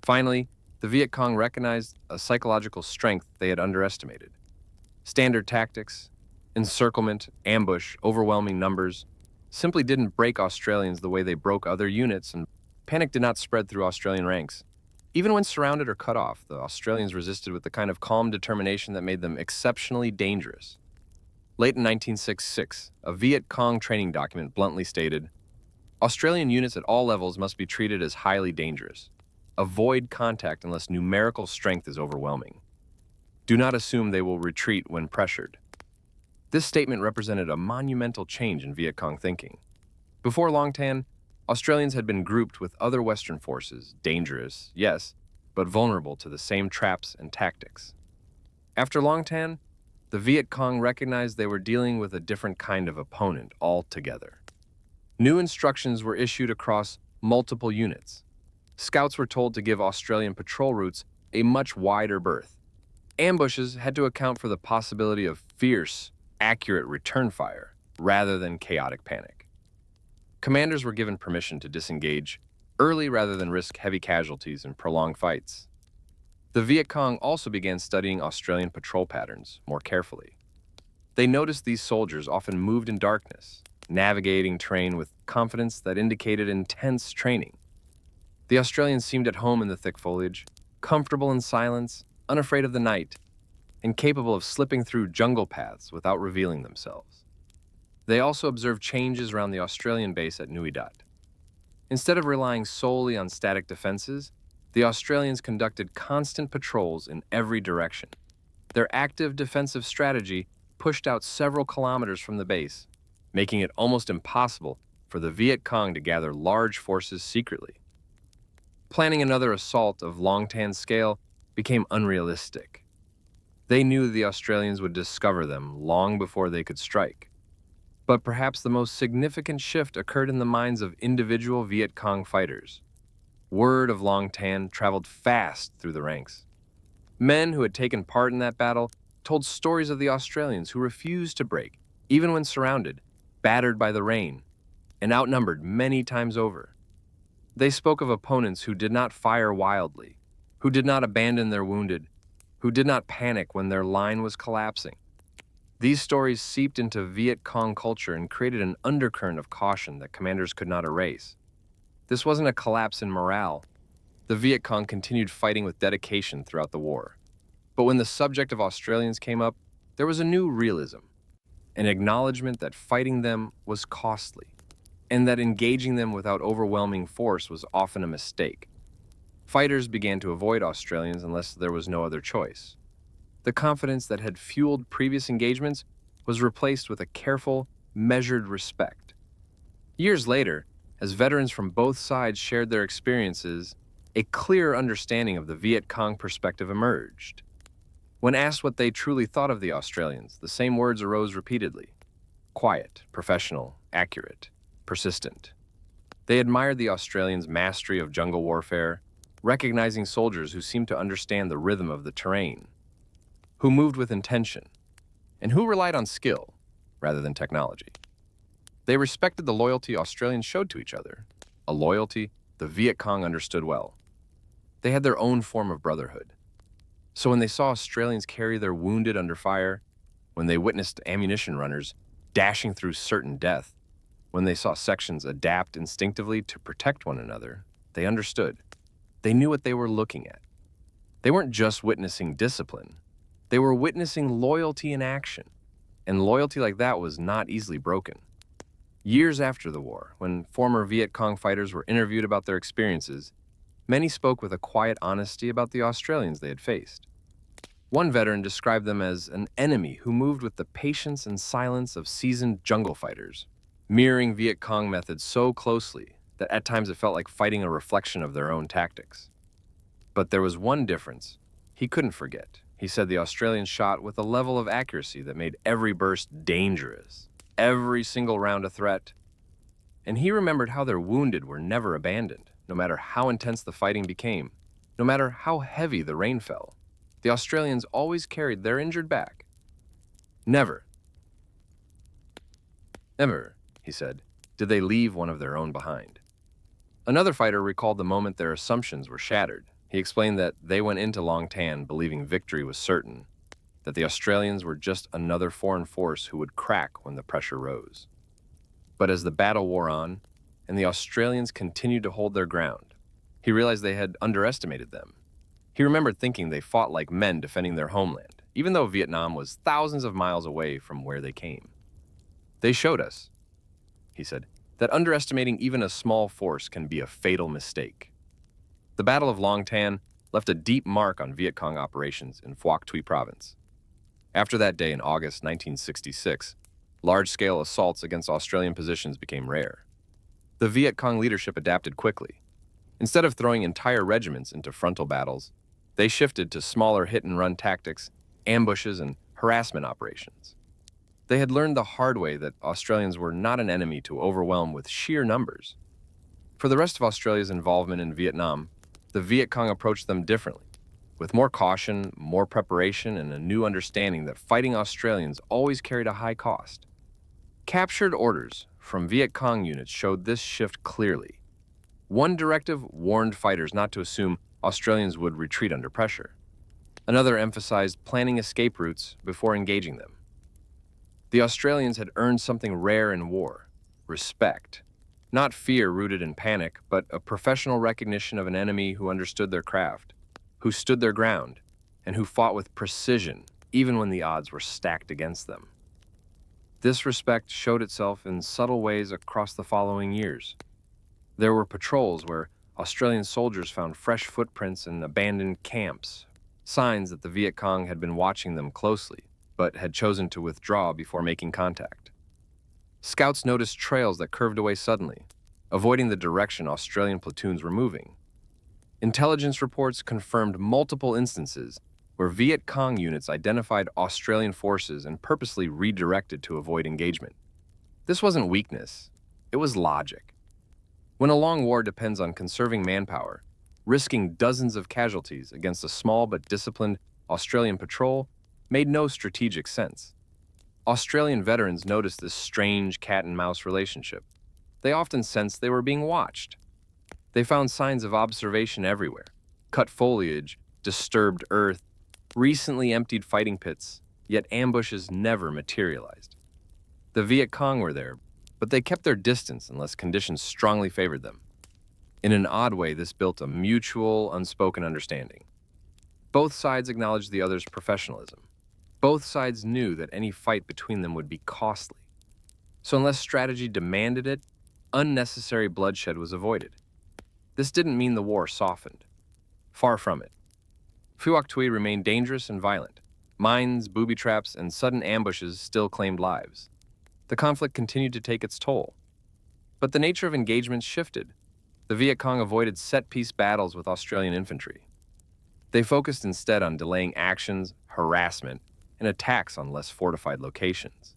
Finally, the Viet Cong recognized a psychological strength they had underestimated. Standard tactics, encirclement, ambush, overwhelming numbers, simply didn't break Australians the way they broke other units, and panic did not spread through Australian ranks. Even when surrounded or cut off, the Australians resisted with the kind of calm determination that made them exceptionally dangerous. Late in 1966, a Viet Cong training document bluntly stated, "Australian units at all levels must be treated as highly dangerous. Avoid contact unless numerical strength is overwhelming. Do not assume they will retreat when pressured. This statement represented a monumental change in Viet Cong thinking. Before Long Tan, Australians had been grouped with other Western forces, dangerous, yes, but vulnerable to the same traps and tactics. After Long Tan, the Viet Cong recognized they were dealing with a different kind of opponent altogether. New instructions were issued across multiple units. Scouts were told to give Australian patrol routes a much wider berth. Ambushes had to account for the possibility of fierce, accurate return fire rather than chaotic panic. Commanders were given permission to disengage early rather than risk heavy casualties and prolonged fights. The Viet Cong also began studying Australian patrol patterns more carefully. They noticed these soldiers often moved in darkness, navigating terrain with confidence that indicated intense training. The Australians seemed at home in the thick foliage, comfortable in silence, unafraid of the night, and capable of slipping through jungle paths without revealing themselves. They also observed changes around the Australian base at Nui Dat. Instead of relying solely on static defenses, the Australians conducted constant patrols in every direction. Their active defensive strategy pushed out several kilometers from the base, making it almost impossible for the Viet Cong to gather large forces secretly. Planning another assault of Long Tan scale became unrealistic. They knew the Australians would discover them long before they could strike. But perhaps the most significant shift occurred in the minds of individual Viet Cong fighters. Word of Long Tan traveled fast through the ranks. Men who had taken part in that battle told stories of the Australians who refused to break, even when surrounded, battered by the rain, and outnumbered many times over. They spoke of opponents who did not fire wildly, who did not abandon their wounded, who did not panic when their line was collapsing. These stories seeped into Viet Cong culture and created an undercurrent of caution that commanders could not erase. This wasn't a collapse in morale. The Viet Cong continued fighting with dedication throughout the war. But when the subject of Australians came up, there was a new realism, an acknowledgement that fighting them was costly, and that engaging them without overwhelming force was often a mistake. Fighters began to avoid Australians unless there was no other choice. The confidence that had fueled previous engagements was replaced with a careful, measured respect. Years later, as veterans from both sides shared their experiences, a clearer understanding of the Viet Cong perspective emerged. When asked what they truly thought of the Australians, the same words arose repeatedly: quiet, professional, accurate, persistent. They admired the Australians' mastery of jungle warfare, recognizing soldiers who seemed to understand the rhythm of the terrain, who moved with intention, and who relied on skill rather than technology. They respected the loyalty Australians showed to each other, a loyalty the Viet Cong understood well. They had their own form of brotherhood. So when they saw Australians carry their wounded under fire, when they witnessed ammunition runners dashing through certain death, when they saw sections adapt instinctively to protect one another, they understood. They knew what they were looking at. They weren't just witnessing discipline. They were witnessing loyalty in action, and loyalty like that was not easily broken. Years after the war, when former Viet Cong fighters were interviewed about their experiences, many spoke with a quiet honesty about the Australians they had faced. One veteran described them as an enemy who moved with the patience and silence of seasoned jungle fighters, mirroring Viet Cong methods so closely that at times it felt like fighting a reflection of their own tactics. But there was one difference he couldn't forget. He said the Australians shot with a level of accuracy that made every burst dangerous, every single round a threat. And he remembered how their wounded were never abandoned, no matter how intense the fighting became, no matter how heavy the rain fell. The Australians always carried their injured back. Never, he said, did they leave one of their own behind. Another fighter recalled the moment their assumptions were shattered. He explained that they went into Long Tan believing victory was certain, that the Australians were just another foreign force who would crack when the pressure rose. But as the battle wore on, and the Australians continued to hold their ground, he realized they had underestimated them. He remembered thinking they fought like men defending their homeland, even though Vietnam was thousands of miles away from where they came. They showed us, he said, that underestimating even a small force can be a fatal mistake. The Battle of Long Tan left a deep mark on Viet Cong operations in Phuoc Tuy province. After that day in August 1966, large-scale assaults against Australian positions became rare. The Viet Cong leadership adapted quickly. Instead of throwing entire regiments into frontal battles, they shifted to smaller hit-and-run tactics, ambushes, and harassment operations. They had learned the hard way that Australians were not an enemy to overwhelm with sheer numbers. For the rest of Australia's involvement in Vietnam, the Viet Cong approached them differently, with more caution, more preparation, and a new understanding that fighting Australians always carried a high cost. Captured orders from Viet Cong units showed this shift clearly. One directive warned fighters not to assume Australians would retreat under pressure. Another emphasized planning escape routes before engaging them. The Australians had earned something rare in war: respect. Not fear rooted in panic, but a professional recognition of an enemy who understood their craft, who stood their ground, and who fought with precision even when the odds were stacked against them. This respect showed itself in subtle ways across the following years. There were patrols where Australian soldiers found fresh footprints in abandoned camps, signs that the Viet Cong had been watching them closely, but had chosen to withdraw before making contact. Scouts noticed trails that curved away suddenly, avoiding the direction Australian platoons were moving. Intelligence reports confirmed multiple instances where Viet Cong units identified Australian forces and purposely redirected to avoid engagement. This wasn't weakness, it was logic. When a long war depends on conserving manpower, risking dozens of casualties against a small but disciplined Australian patrol made no strategic sense. Australian veterans noticed this strange cat-and-mouse relationship. They often sensed they were being watched. They found signs of observation everywhere: cut foliage, disturbed earth, recently emptied fighting pits, yet ambushes never materialized. The Viet Cong were there, but they kept their distance unless conditions strongly favored them. In an odd way, this built a mutual, unspoken understanding. Both sides acknowledged the other's professionalism. Both sides knew that any fight between them would be costly. So unless strategy demanded it, unnecessary bloodshed was avoided. This didn't mean the war softened. Far from it. Phuoc Tuy remained dangerous and violent. Mines, booby traps, and sudden ambushes still claimed lives. The conflict continued to take its toll. But the nature of engagements shifted. The Viet Cong avoided set-piece battles with Australian infantry. They focused instead on delaying actions, harassment, and attacks on less fortified locations.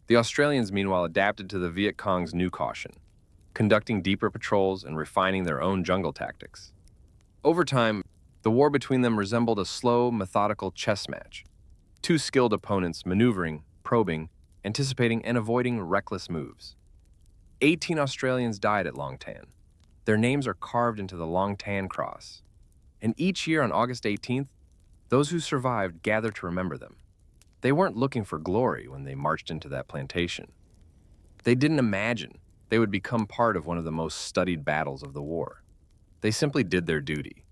The Australians, meanwhile, adapted to the Viet Cong's new caution, conducting deeper patrols and refining their own jungle tactics. Over time, the war between them resembled a slow, methodical chess match. Two skilled opponents maneuvering, probing, anticipating, and avoiding reckless moves. 18 Australians died at Long Tan. Their names are carved into the Long Tan Cross. And each year on August 18th, those who survived gathered to remember them. They weren't looking for glory when they marched into that plantation. They didn't imagine they would become part of one of the most studied battles of the war. They simply did their duty.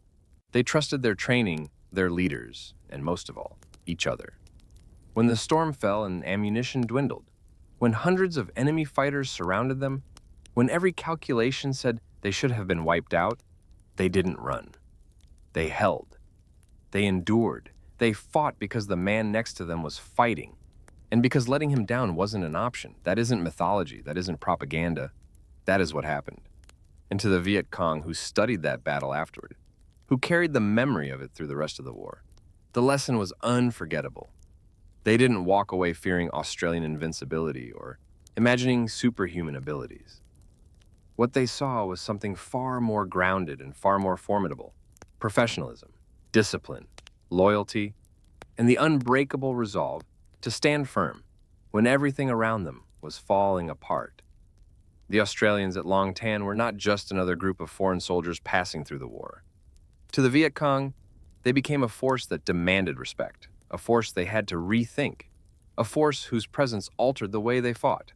They trusted their training, their leaders, and most of all, each other. When the storm fell and ammunition dwindled, when hundreds of enemy fighters surrounded them, when every calculation said they should have been wiped out, they didn't run. They held. They endured. They fought because the man next to them was fighting, and because letting him down wasn't an option. That isn't mythology. That isn't propaganda. That is what happened. And to the Viet Cong who studied that battle afterward, who carried the memory of it through the rest of the war, the lesson was unforgettable. They didn't walk away fearing Australian invincibility or imagining superhuman abilities. What they saw was something far more grounded and far more formidable: professionalism, discipline, loyalty, and the unbreakable resolve to stand firm when everything around them was falling apart. The Australians at Long Tan were not just another group of foreign soldiers passing through the war. To the Viet Cong, they became a force that demanded respect, a force they had to rethink, a force whose presence altered the way they fought.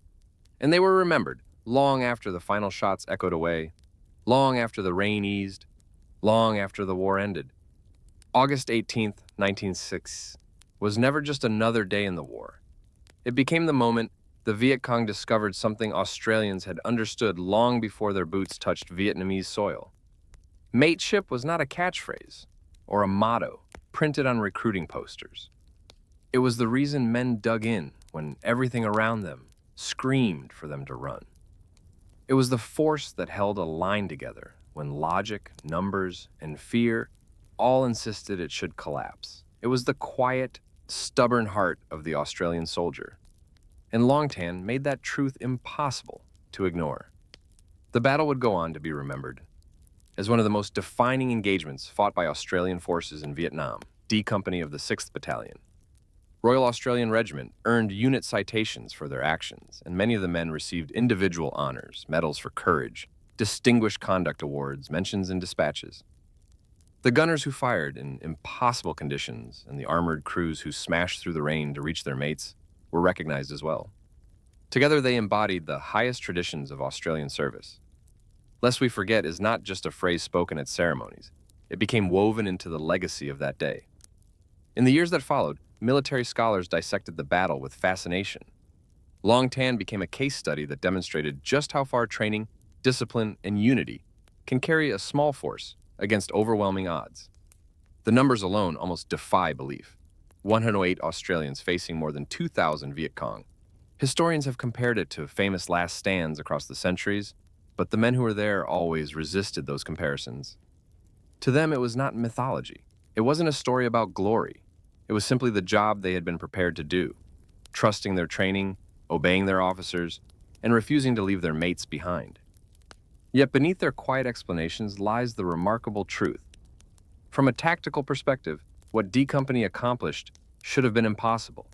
And they were remembered long after the final shots echoed away, long after the rain eased, long after the war ended. August 18th, 1906, was never just another day in the war. It became the moment the Viet Cong discovered something Australians had understood long before their boots touched Vietnamese soil. Mateship was not a catchphrase or a motto printed on recruiting posters. It was the reason men dug in when everything around them screamed for them to run. It was the force that held a line together when logic, numbers, and fear all insisted it should collapse. It was the quiet, stubborn heart of the Australian soldier, and Long Tan made that truth impossible to ignore. The battle would go on to be remembered as one of the most defining engagements fought by Australian forces in Vietnam, D Company of the 6th Battalion. Royal Australian Regiment earned unit citations for their actions, and many of the men received individual honors, medals for courage, distinguished conduct awards, mentions in dispatches. The gunners who fired in impossible conditions and the armored crews who smashed through the rain to reach their mates were recognized as well. Together they embodied the highest traditions of Australian service. Lest we forget is not just a phrase spoken at ceremonies. It became woven into the legacy of that day. In the years that followed, military scholars dissected the battle with fascination. Long Tan became a case study that demonstrated just how far training, discipline, and unity can carry a small force against overwhelming odds. The numbers alone almost defy belief. 108 Australians facing more than 2,000 Viet Cong. Historians have compared it to famous last stands across the centuries, but the men who were there always resisted those comparisons. To them, it was not mythology. It wasn't a story about glory. It was simply the job they had been prepared to do, trusting their training, obeying their officers, and refusing to leave their mates behind. Yet beneath their quiet explanations lies the remarkable truth. From a tactical perspective, what D Company accomplished should have been impossible.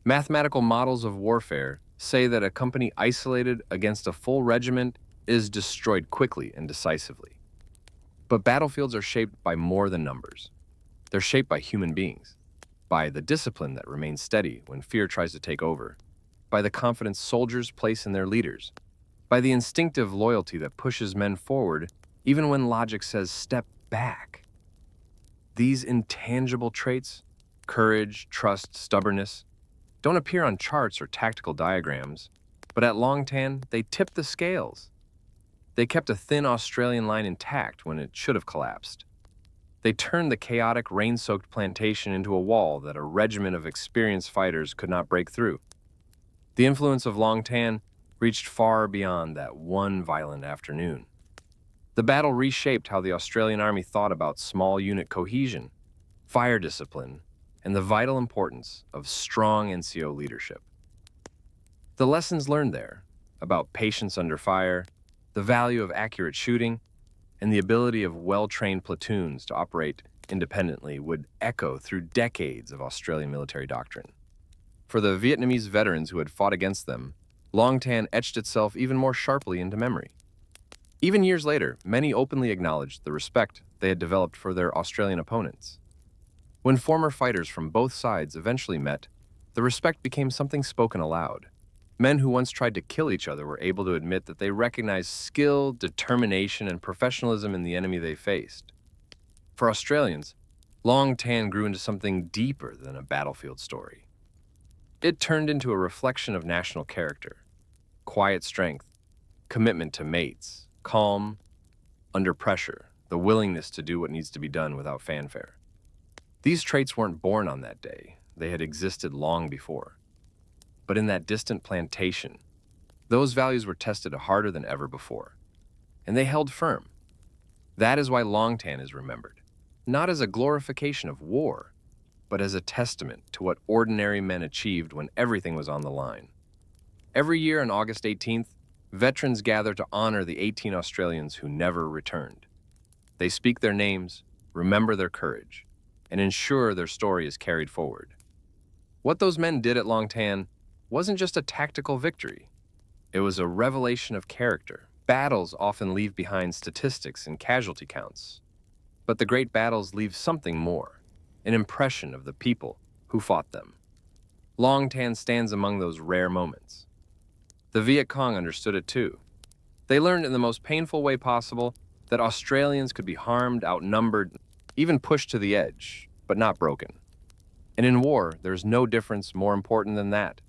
Mathematical models of warfare say that a company isolated against a full regiment is destroyed quickly and decisively. But battlefields are shaped by more than numbers. They're shaped by human beings, by the discipline that remains steady when fear tries to take over, by the confidence soldiers place in their leaders, by the instinctive loyalty that pushes men forward even when logic says step back. These intangible traits, courage, trust, stubbornness, don't appear on charts or tactical diagrams, but at Long Tan, they tipped the scales. They kept a thin Australian line intact when it should have collapsed. They turned the chaotic, rain-soaked plantation into a wall that a regiment of experienced fighters could not break through. The influence of Long Tan reached far beyond that one violent afternoon. The battle reshaped how the Australian Army thought about small unit cohesion, fire discipline, and the vital importance of strong NCO leadership. The lessons learned there about patience under fire, the value of accurate shooting, and the ability of well-trained platoons to operate independently would echo through decades of Australian military doctrine. For the Vietnamese veterans who had fought against them, Long Tan etched itself even more sharply into memory. Even years later, many openly acknowledged the respect they had developed for their Australian opponents. When former fighters from both sides eventually met, the respect became something spoken aloud. Men who once tried to kill each other were able to admit that they recognized skill, determination, and professionalism in the enemy they faced. For Australians, Long Tan grew into something deeper than a battlefield story. It turned into a reflection of national character, quiet strength, commitment to mates, calm under pressure, the willingness to do what needs to be done without fanfare. These traits weren't born on that day. They had existed long before. But in that distant plantation, those values were tested harder than ever before, and they held firm. That is why Long Tan is remembered, not as a glorification of war, but as a testament to what ordinary men achieved when everything was on the line. Every year on August 18th, veterans gather to honor the 18 Australians who never returned. They speak their names, remember their courage, and ensure their story is carried forward. What those men did at Long Tan wasn't just a tactical victory. It was a revelation of character. Battles often leave behind statistics and casualty counts. But the great battles leave something more, an impression of the people who fought them. Long Tan stands among those rare moments. The Viet Cong understood it too. They learned in the most painful way possible that Australians could be harmed, outnumbered, even pushed to the edge, but not broken. And in war, there's no difference more important than that.